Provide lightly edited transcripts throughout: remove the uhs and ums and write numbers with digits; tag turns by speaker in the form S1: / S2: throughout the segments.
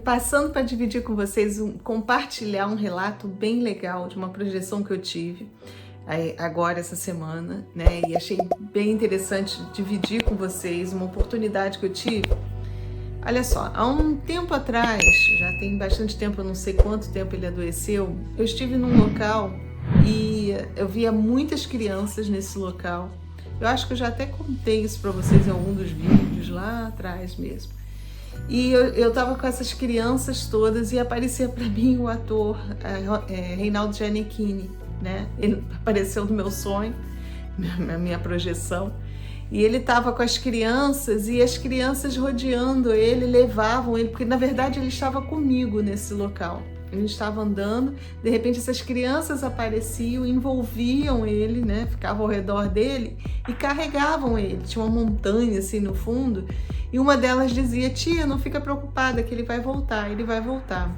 S1: passando para dividir com vocês, compartilhar um relato bem legal de uma projeção que eu tive agora essa semana, né? E achei bem interessante dividir com vocês uma oportunidade que eu tive. Olha só, há um tempo atrás, já tem bastante tempo, eu não sei quanto tempo ele adoeceu, eu estive num local e eu via muitas crianças nesse local. Eu acho que eu já até contei isso para vocês em algum dos vídeos lá atrás mesmo. E eu tava com essas crianças todas e aparecia para mim o ator Reinaldo Gianecchini, né? Ele apareceu no meu sonho, na minha projeção. E ele estava com as crianças e as crianças rodeando ele, levavam ele, porque na verdade ele estava comigo nesse local. Ele estava andando, de repente essas crianças apareciam, envolviam ele, né? Ficavam ao redor dele e carregavam ele. Tinha uma montanha assim no fundo e uma delas dizia: tia, não fica preocupada que ele vai voltar, ele vai voltar.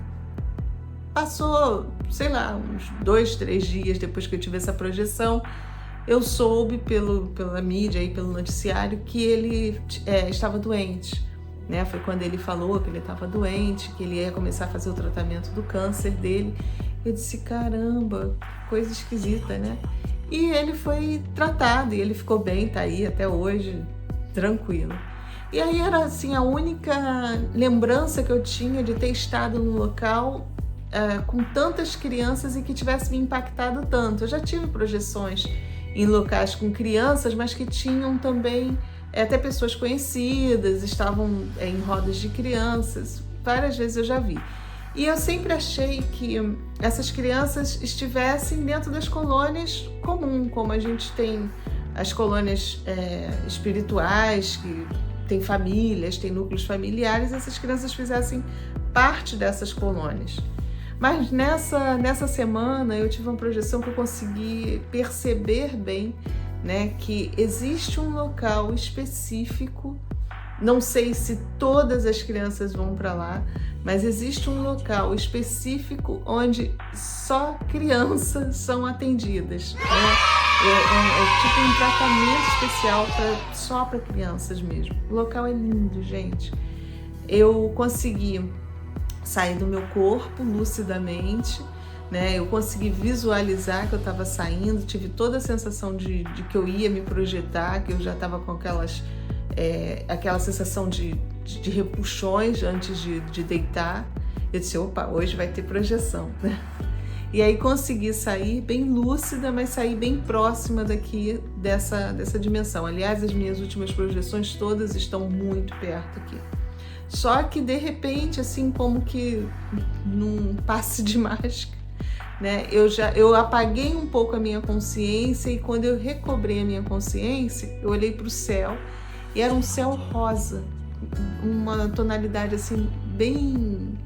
S1: Passou, sei lá, uns 2, 3 dias depois que eu tive essa projeção, eu soube pela mídia e pelo noticiário que ele estava doente, né? Foi quando ele falou que ele estava doente, que ele ia começar a fazer o tratamento do câncer dele. Eu disse, caramba, coisa esquisita, né? E ele foi tratado e ele ficou bem, tá aí até hoje, tranquilo. E aí era assim a única lembrança que eu tinha de ter estado no local com tantas crianças e que tivesse me impactado tanto. Eu já tive projeções em locais com crianças, mas que tinham também até pessoas conhecidas, estavam em rodas de crianças, várias vezes eu já vi. E eu sempre achei que essas crianças estivessem dentro das colônias comum, como a gente tem as colônias espirituais, que tem famílias, tem núcleos familiares, essas crianças fizessem parte dessas colônias. Mas nessa semana eu tive uma projeção que eu consegui perceber bem, né, que existe um local específico, não sei se todas as crianças vão para lá, mas existe um local específico onde só crianças são atendidas, né? É tipo um tratamento especial só para crianças mesmo. O local é lindo, gente. Eu consegui sair do meu corpo lucidamente, né? Eu consegui visualizar que eu estava saindo, tive toda a sensação de que eu ia me projetar, que eu já estava com aquela sensação de repuxões antes de deitar. Eu disse, opa, hoje vai ter projeção, né? E aí consegui sair bem lúcida, mas sair bem próxima daqui dessa dimensão. Aliás, as minhas últimas projeções todas estão muito perto aqui. Só que de repente, assim como que num passe de mágica, né? Eu apaguei um pouco a minha consciência e quando eu recobrei a minha consciência, eu olhei para o céu e era um céu rosa, uma tonalidade assim bem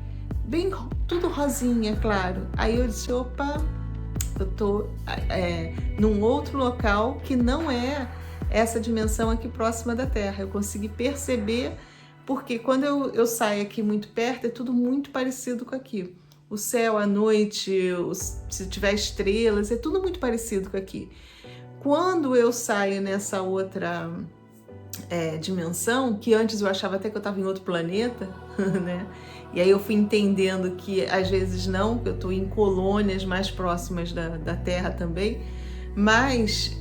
S1: tudo rosinha, claro. Aí eu disse, opa, eu tô num outro local que não é essa dimensão aqui próxima da Terra. Eu consegui perceber, porque quando eu saio aqui muito perto, é tudo muito parecido com aqui. O céu, a noite, se tiver estrelas, é tudo muito parecido com aqui. Quando eu saio nessa outra dimensão, que antes eu achava até que eu estava em outro planeta, né? E aí eu fui entendendo que às vezes não, que eu estou em colônias mais próximas da Terra também, mas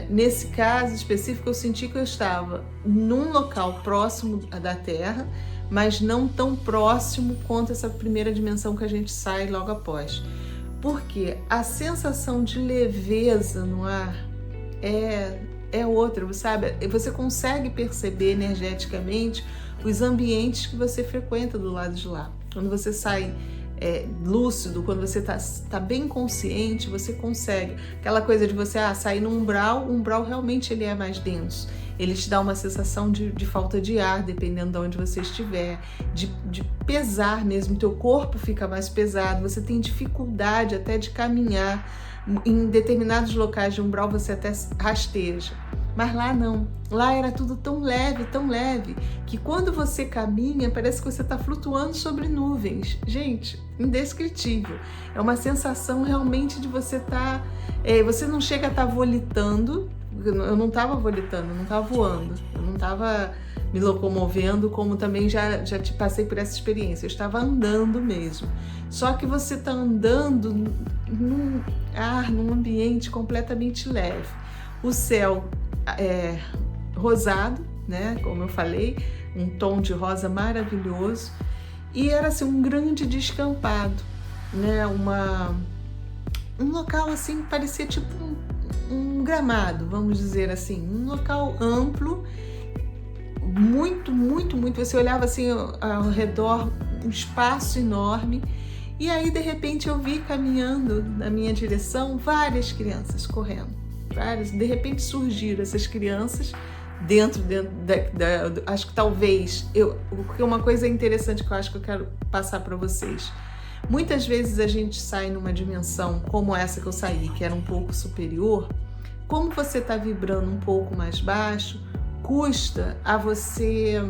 S1: nesse caso específico eu senti que eu estava num local próximo da Terra, mas não tão próximo quanto essa primeira dimensão que a gente sai logo após. Porque a sensação de leveza no ar é outra, sabe? Você consegue perceber energeticamente os ambientes que você frequenta do lado de lá. Quando você sai lúcido, quando você tá bem consciente, você consegue. Aquela coisa de você sair no umbral, o umbral realmente ele é mais denso. Ele te dá uma sensação de falta de ar, dependendo de onde você estiver, de pesar mesmo, teu corpo fica mais pesado, você tem dificuldade até de caminhar. Em determinados locais de umbral você até rasteja. Mas lá não, lá era tudo tão leve, que quando você caminha, parece que você está flutuando sobre nuvens. Gente, indescritível. É uma sensação realmente de você estar... você não chega a estar volitando, eu não estava volitando, eu não estava voando, eu não estava me locomovendo, como também já te passei por essa experiência. Eu estava andando mesmo. Só que você está andando num ambiente completamente leve. O céu é rosado, né? Como eu falei, um tom de rosa maravilhoso. E era assim, um grande descampado, né? Um local assim, parecia tipo um gramado, vamos dizer assim. Um local amplo, muito, muito, muito. Você olhava assim ao redor, um espaço enorme. E aí, de repente, eu vi caminhando na minha direção várias crianças correndo. Várias. De repente surgiram essas crianças dentro acho que talvez, porque uma coisa interessante que eu acho que eu quero passar para vocês. Muitas vezes a gente sai numa dimensão como essa que eu saí, que era um pouco superior. Como você está vibrando um pouco mais baixo, custa a você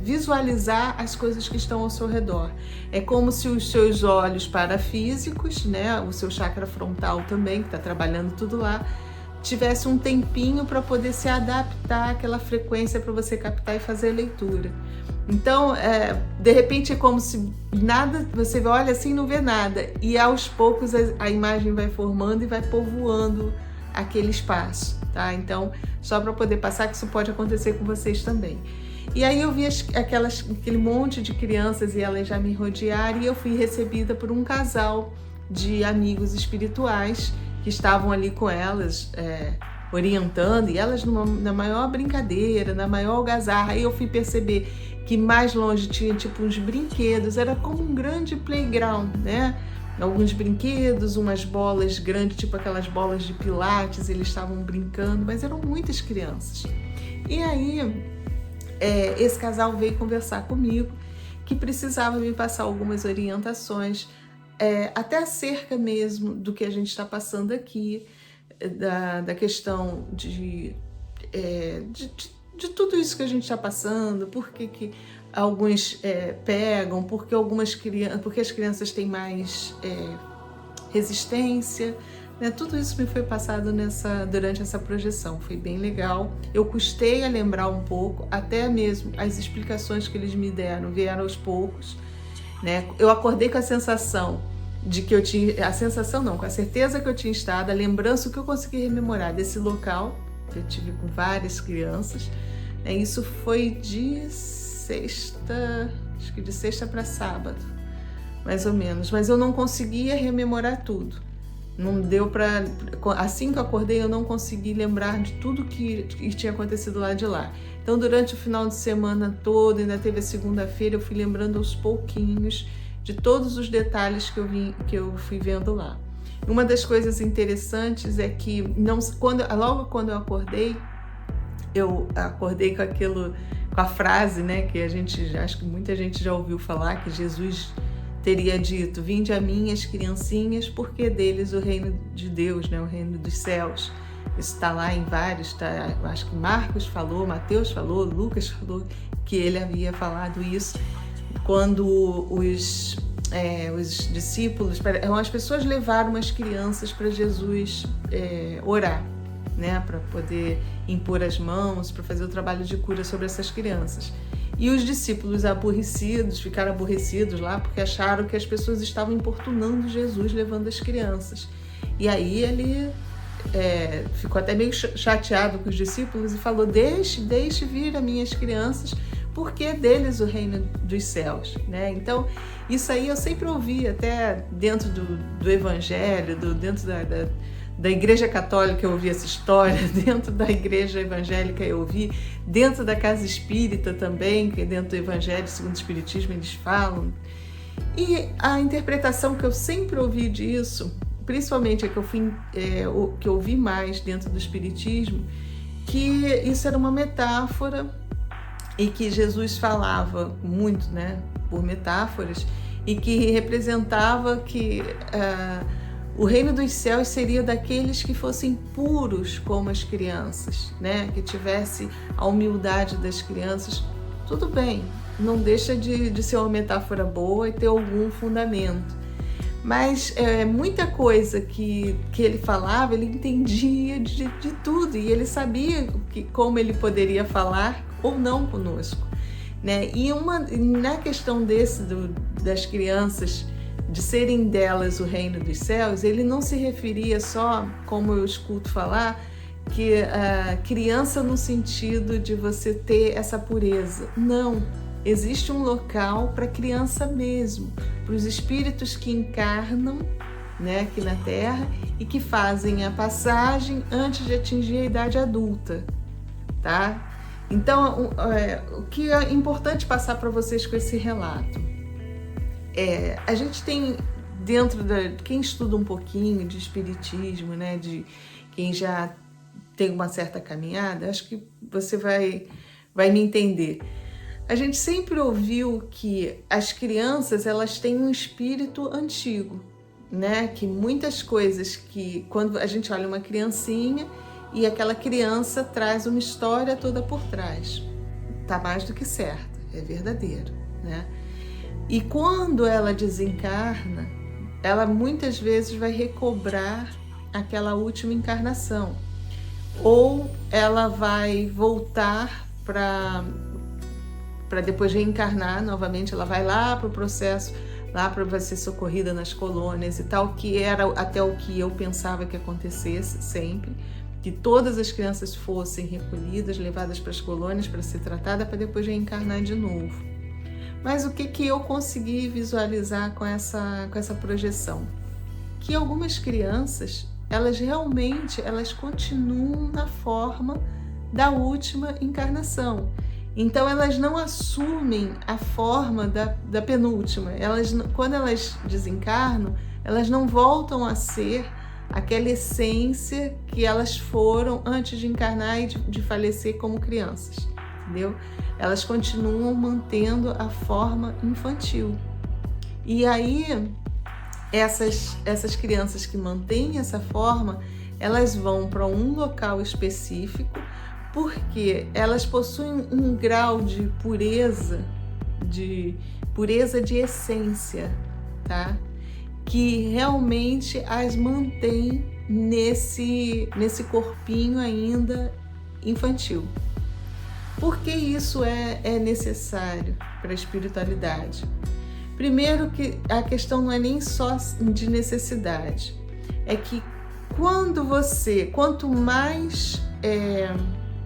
S1: visualizar as coisas que estão ao seu redor. É como se os seus olhos parafísicos, né, o seu chakra frontal também, que está trabalhando tudo lá, tivesse um tempinho para poder se adaptar àquela frequência para você captar e fazer a leitura. Então, de repente é como se nada, você olha assim e não vê nada, e aos poucos a imagem vai formando e vai povoando aquele espaço, tá? Então, só para poder passar que isso pode acontecer com vocês também. E aí eu vi aquele monte de crianças e elas já me rodearam, e eu fui recebida por um casal de amigos espirituais que estavam ali com elas, orientando, e elas na maior brincadeira, na maior algazarra. Aí eu fui perceber que mais longe tinha tipo uns brinquedos, era como um grande playground, né? Alguns brinquedos, umas bolas grandes, tipo aquelas bolas de pilates, eles estavam brincando, mas eram muitas crianças. E aí esse casal veio conversar comigo, que precisava me passar algumas orientações, até acerca mesmo do que a gente está passando aqui, da questão de tudo isso que a gente está passando, por que alguns pegam, porque as crianças têm mais resistência, né? Tudo isso me foi passado durante essa projeção, foi bem legal. Eu custei a lembrar um pouco, até mesmo as explicações que eles me deram vieram aos poucos, né? Eu acordei com a sensação de que eu tinha, com a certeza que eu tinha estado, a lembrança que eu consegui rememorar desse local, que eu tive com várias crianças, né? Isso foi de sexta para sábado, mais ou menos, mas eu não conseguia rememorar tudo. Não deu para, assim que eu acordei, eu não consegui lembrar de tudo que tinha acontecido lá de lá. Então, durante o final de semana todo, ainda teve a segunda-feira, eu fui lembrando aos pouquinhos de todos os detalhes que eu fui vendo lá. Uma das coisas interessantes é que logo quando eu acordei com a frase, né, que acho que muita gente já ouviu falar, que Jesus teria dito: vinde a mim as criancinhas, porque deles o reino de Deus, né, o reino dos céus. Isso está lá em vários, acho que Marcos falou, Mateus falou, Lucas falou que ele havia falado isso quando os discípulos, as pessoas levaram as crianças para Jesus orar, né, para poder impor as mãos, para fazer o trabalho de cura sobre essas crianças. E os discípulos ficaram aborrecidos lá porque acharam que as pessoas estavam importunando Jesus levando as crianças. E aí ele ficou até meio chateado com os discípulos e falou: deixe vir as minhas crianças, porque é deles o reino dos céus, né? Então, isso aí eu sempre ouvi, até dentro do evangelho, dentro da igreja católica eu ouvi essa história, dentro da igreja evangélica eu ouvi, dentro da casa espírita também, que dentro do evangelho segundo o espiritismo eles falam. E a interpretação que eu sempre ouvi disso, principalmente que eu ouvi mais dentro do espiritismo, que isso era uma metáfora e que Jesus falava muito, né, por metáforas, e que representava que o reino dos céus seria daqueles que fossem puros como as crianças, né? Que tivesse a humildade das crianças. Tudo bem, não deixa de ser uma metáfora boa e ter algum fundamento. Mas muita coisa que ele falava, ele entendia de tudo, e ele sabia como ele poderia falar ou não conosco, né? E na questão das crianças, de serem delas o reino dos céus, ele não se referia só, como eu escuto falar, que a criança no sentido de você ter essa pureza. Não, existe um local para criança mesmo, para os espíritos que encarnam, né, aqui na Terra e que fazem a passagem antes de atingir a idade adulta, tá? Então, o que é importante passar para vocês com esse relato? A gente tem dentro quem estuda um pouquinho de espiritismo, né, de quem já tem uma certa caminhada, acho que você vai me entender. A gente sempre ouviu que as crianças, elas têm um espírito antigo, né? Que muitas coisas que, quando a gente olha uma criancinha e aquela criança traz uma história toda por trás, tá mais do que certo, é verdadeiro, né? E quando ela desencarna, ela muitas vezes vai recobrar aquela última encarnação, ou ela vai voltar para depois reencarnar novamente, ela vai lá para o processo, lá para ser socorrida nas colônias e tal, que era até o que eu pensava que acontecesse sempre, que todas as crianças fossem recolhidas, levadas para as colônias para ser tratada, para depois reencarnar de novo. Mas o que eu consegui visualizar com essa projeção? Que algumas crianças, elas realmente continuam na forma da última encarnação. Então elas não assumem a forma da penúltima. Quando elas desencarnam, elas não voltam a ser aquela essência que elas foram antes de encarnar e de falecer como crianças, entendeu? Elas continuam mantendo a forma infantil. E aí, essas crianças que mantêm essa forma, elas vão para um local específico, porque elas possuem um grau de pureza de essência, tá? Que realmente as mantém nesse corpinho ainda infantil. Por que isso é necessário para a espiritualidade? Primeiro, que a questão não é nem só de necessidade, é que quanto mais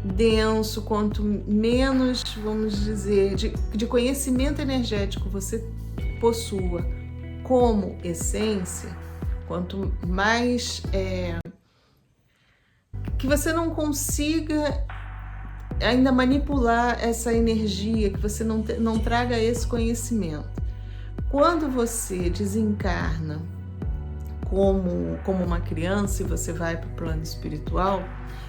S1: denso, quanto menos, vamos dizer, de conhecimento energético você possua como essência, quanto mais que você não consiga ainda manipular essa energia, que você não traga esse conhecimento. Quando você desencarna como uma criança e você vai para o plano espiritual,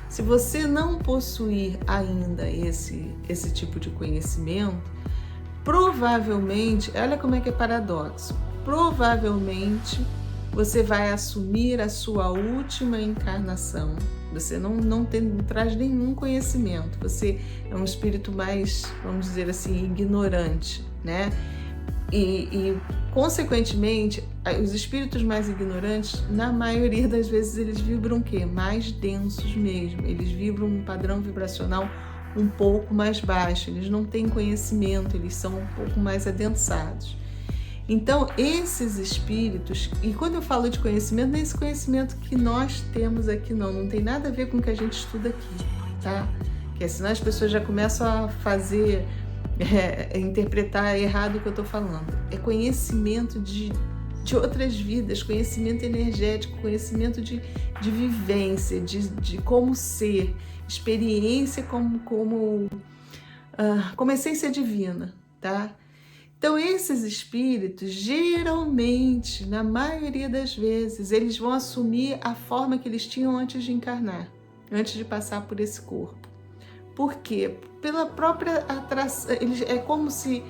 S1: se você não possuir ainda esse tipo de conhecimento, provavelmente, olha como é que é paradoxo, provavelmente você vai assumir a sua última encarnação. Você não traz nenhum conhecimento, você é um espírito mais, vamos dizer assim, ignorante, né? E consequentemente, os espíritos mais ignorantes, na maioria das vezes, eles vibram o quê? Mais densos mesmo. Eles vibram um padrão vibracional um pouco mais baixo. Eles não têm conhecimento, eles são um pouco mais adensados. Então, esses espíritos, e quando eu falo de conhecimento, não é esse conhecimento que nós temos aqui, não tem nada a ver com o que a gente estuda aqui, tá? Porque senão as pessoas já começam a interpretar errado o que eu estou falando. É conhecimento de outras vidas, conhecimento energético, conhecimento de vivência, de como ser, experiência como essência divina, tá? Então, esses espíritos, geralmente, na maioria das vezes, eles vão assumir a forma que eles tinham antes de encarnar, antes de passar por esse corpo. Por quê? Pela própria atração. É como se,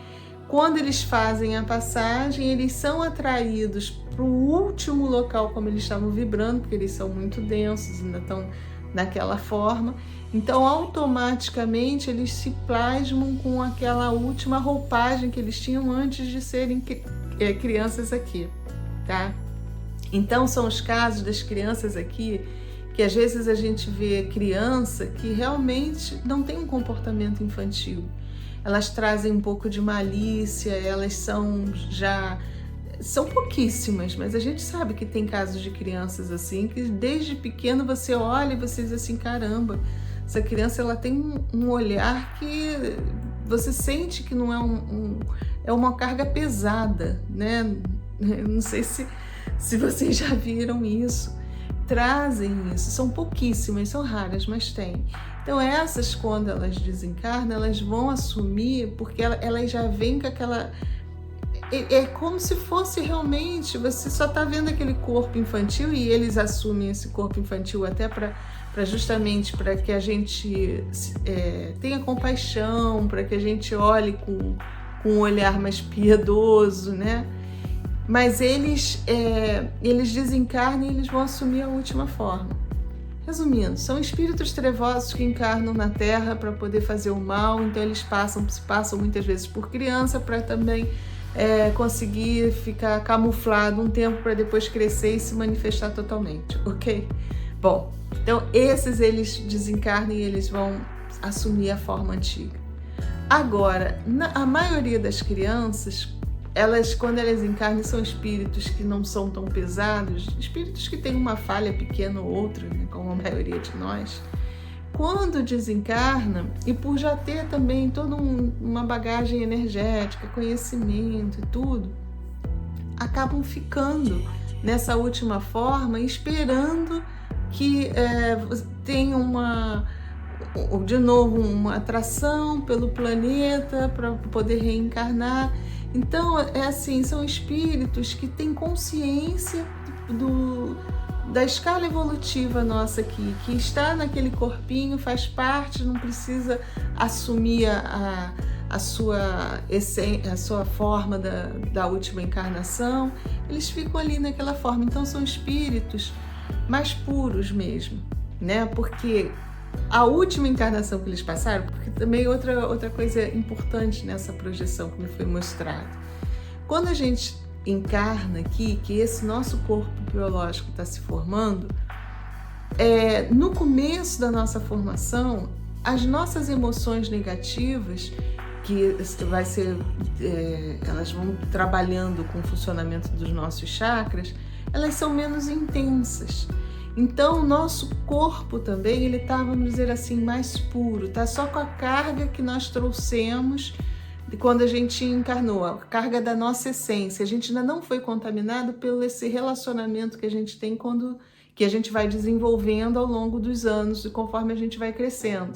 S1: quando eles fazem a passagem, eles são atraídos para o último local como eles estavam vibrando, porque eles são muito densos, ainda estão naquela forma. Então, automaticamente, eles se plasmam com aquela última roupagem que eles tinham antes de serem crianças aqui, tá? Então são os casos das crianças aqui que às vezes a gente vê criança que realmente não tem um comportamento infantil. Elas trazem um pouco de malícia, elas são pouquíssimas, mas a gente sabe que tem casos de crianças assim, que desde pequeno você olha e você diz assim, caramba, essa criança ela tem um olhar que você sente que não é uma carga pesada, né? Eu não sei se vocês já viram isso. Trazem isso, são pouquíssimas, são raras, mas tem. Então essas, quando elas desencarnam, elas vão assumir, porque elas já vêm com aquela... É como se fosse realmente, você só está vendo aquele corpo infantil e eles assumem esse corpo infantil até justamente para que a gente tenha compaixão, para que a gente olhe com um olhar mais piedoso, né? Mas eles desencarnam e eles vão assumir a última forma. Resumindo, são espíritos trevosos que encarnam na Terra para poder fazer o mal, então eles passam muitas vezes por criança para também conseguir ficar camuflado um tempo para depois crescer e se manifestar totalmente, ok? Bom, então esses eles desencarnam e eles vão assumir a forma antiga. Agora, a maioria das crianças, quando elas encarnam, são espíritos que não são tão pesados, espíritos que têm uma falha pequena ou outra, né, como a maioria de nós. Quando desencarna, e por já ter também toda uma bagagem energética, conhecimento e tudo, acabam ficando nessa última forma, esperando que tenha de novo uma atração pelo planeta para poder reencarnar. Então, são espíritos que têm consciência da escala evolutiva nossa aqui, que está naquele corpinho, faz parte, não precisa assumir a sua essência, a sua forma da última encarnação. Eles ficam ali naquela forma. Então, são espíritos mais puros mesmo, né? Porque a última encarnação que eles passaram, porque também outra coisa importante nessa projeção que me foi mostrado. Quando a gente encarna aqui, que esse nosso corpo biológico está se formando, no começo da nossa formação, as nossas emoções negativas, que elas vão trabalhando com o funcionamento dos nossos chakras, elas são menos intensas. Então, o nosso corpo também, ele está, vamos dizer assim, mais puro, tá só com a carga que nós trouxemos de quando a gente encarnou, a carga da nossa essência. A gente ainda não foi contaminado pelo esse relacionamento que a gente tem que a gente vai desenvolvendo ao longo dos anos e conforme a gente vai crescendo.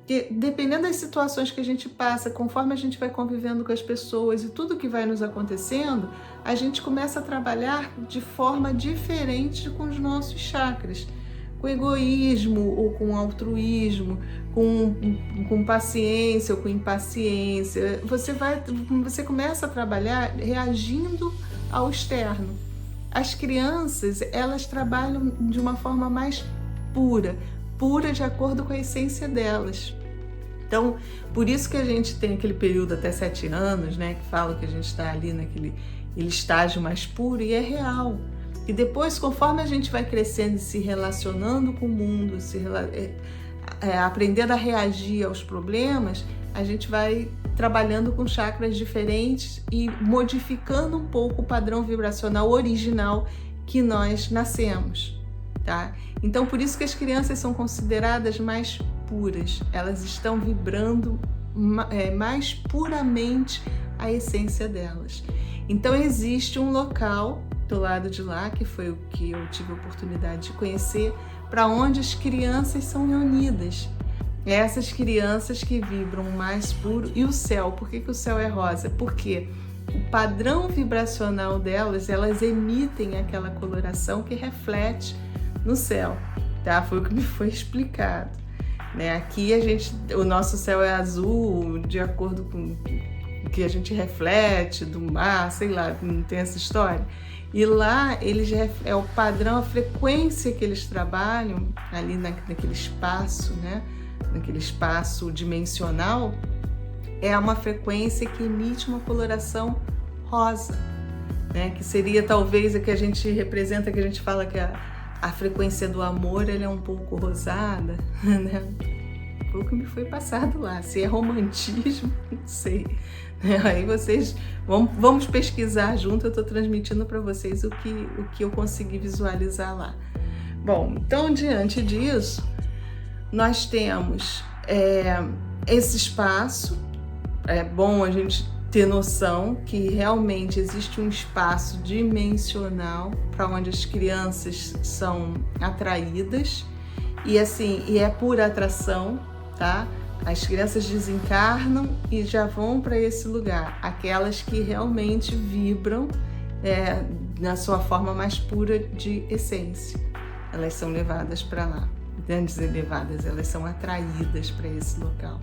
S1: Porque dependendo das situações que a gente passa, conforme a gente vai convivendo com as pessoas e tudo que vai nos acontecendo, a gente começa a trabalhar de forma diferente com os nossos chakras, com egoísmo ou com altruísmo, com paciência ou com impaciência. Você começa a trabalhar reagindo ao externo. As crianças, elas trabalham de uma forma mais pura de acordo com a essência delas. Então, por isso que a gente tem aquele período até 7 anos, né, que fala que a gente está ali naquele estágio mais puro, e é real. E depois, conforme a gente vai crescendo e se relacionando com o mundo, aprendendo a reagir aos problemas, a gente vai trabalhando com chakras diferentes e modificando um pouco o padrão vibracional original que nós nascemos. Tá? Então, por isso que as crianças são consideradas mais puras, elas estão vibrando mais puramente a essência delas. Então, existe um local do lado de lá, que foi o que eu tive a oportunidade de conhecer, para onde as crianças são reunidas. Essas crianças que vibram mais puro. E o céu, por que o céu é rosa? Porque o padrão vibracional delas, elas emitem aquela coloração que reflete no céu, tá? Foi o que me foi explicado, né? Aqui o nosso céu é azul de acordo com o que a gente reflete do mar, sei lá, não tem essa história. E lá é o padrão, a frequência que eles trabalham ali naquele espaço, né? Naquele espaço dimensional, é uma frequência que emite uma coloração rosa. né? Que seria talvez a que a gente representa, que a gente fala que a frequência do amor ela é um pouco rosada, né? Foi o que me foi passado lá. Se é romantismo, não sei. Aí vocês vamos pesquisar junto. Eu estou transmitindo para vocês o que eu consegui visualizar lá. Bom, então diante disso, nós temos esse espaço. É bom a gente ter noção que realmente existe um espaço dimensional para onde as crianças são atraídas e assim, e é por atração, tá? As crianças desencarnam e já vão para esse lugar, aquelas que realmente vibram na sua forma mais pura de essência. Elas são levadas para lá, antes de levadas, elas são atraídas para esse local.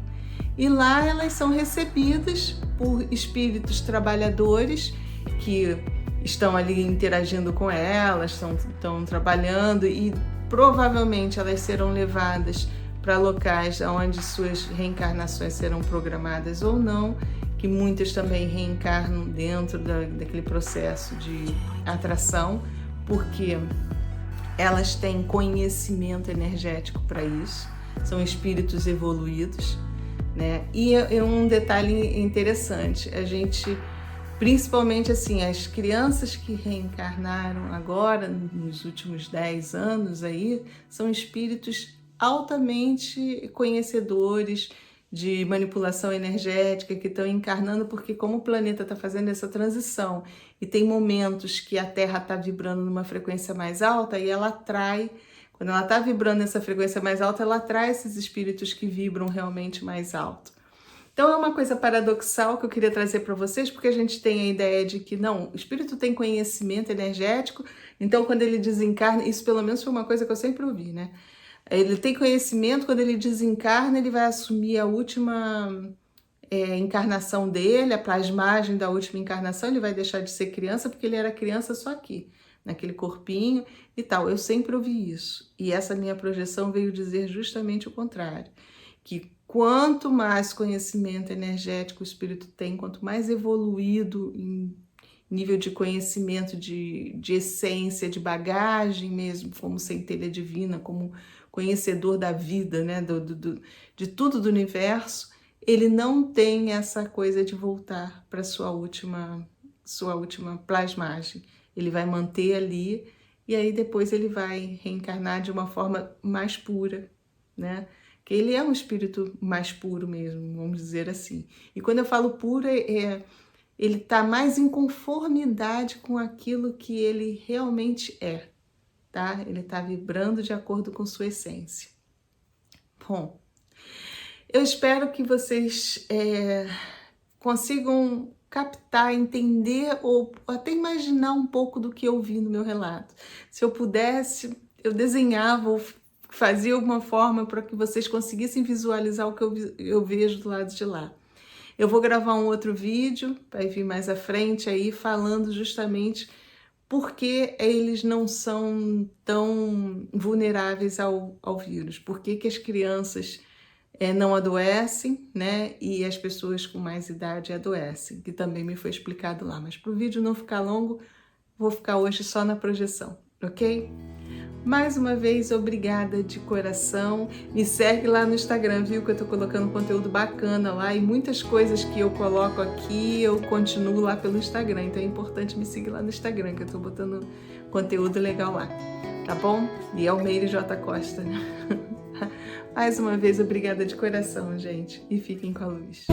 S1: E lá elas são recebidas por espíritos trabalhadores que estão ali interagindo com elas, estão trabalhando e provavelmente elas serão levadas para locais onde suas reencarnações serão programadas ou não, que muitas também reencarnam dentro daquele processo de atração, porque elas têm conhecimento energético para isso, são espíritos evoluídos, né? E um detalhe interessante, a gente, principalmente assim, as crianças que reencarnaram agora, nos últimos 10 anos aí, são espíritos altamente conhecedores de manipulação energética, que estão encarnando, porque como o planeta está fazendo essa transição e tem momentos que a Terra está vibrando numa frequência mais alta e ela atrai, quando ela está vibrando nessa frequência mais alta, ela atrai esses espíritos que vibram realmente mais alto. Então é uma coisa paradoxal que eu queria trazer para vocês, porque a gente tem a ideia de que não, o espírito tem conhecimento energético, então quando ele desencarna, isso pelo menos foi uma coisa que eu sempre ouvi, né? Ele tem conhecimento, quando ele desencarna, ele vai assumir a última encarnação dele, a plasmagem da última encarnação, ele vai deixar de ser criança, porque ele era criança só aqui, naquele corpinho e tal. Eu sempre ouvi isso. E essa minha projeção veio dizer justamente o contrário, que quanto mais conhecimento energético o espírito tem, quanto mais evoluído em nível de conhecimento, de essência, de bagagem mesmo, como centelha divina, como conhecedor da vida, né, de tudo do universo, ele não tem essa coisa de voltar para sua última plasmagem. Ele vai manter ali e aí depois ele vai reencarnar de uma forma mais pura, né? Que ele é um espírito mais puro mesmo, vamos dizer assim. E quando eu falo puro, ele está mais em conformidade com aquilo que ele realmente é, tá? Ele está vibrando de acordo com sua essência. Bom, eu espero que vocês consigam captar, entender ou até imaginar um pouco do que eu vi no meu relato. Se eu pudesse, eu desenhava ou fazia alguma forma para que vocês conseguissem visualizar o que eu vejo do lado de lá. Eu vou gravar um outro vídeo, vai vir mais à frente aí, falando justamente por que eles não são tão vulneráveis ao vírus, por que as crianças não adoecem, né? E as pessoas com mais idade adoecem, que também me foi explicado lá. Mas para o vídeo não ficar longo, vou ficar hoje só na projeção, ok? Mais uma vez, obrigada de coração. Me segue lá no Instagram, viu? Que eu tô colocando conteúdo bacana lá e muitas coisas que eu coloco aqui, eu continuo lá pelo Instagram. Então é importante me seguir lá no Instagram, que eu tô botando conteúdo legal lá, tá bom? E Almeida J. Costa, né? Mais uma vez, obrigada de coração, gente. E fiquem com a luz.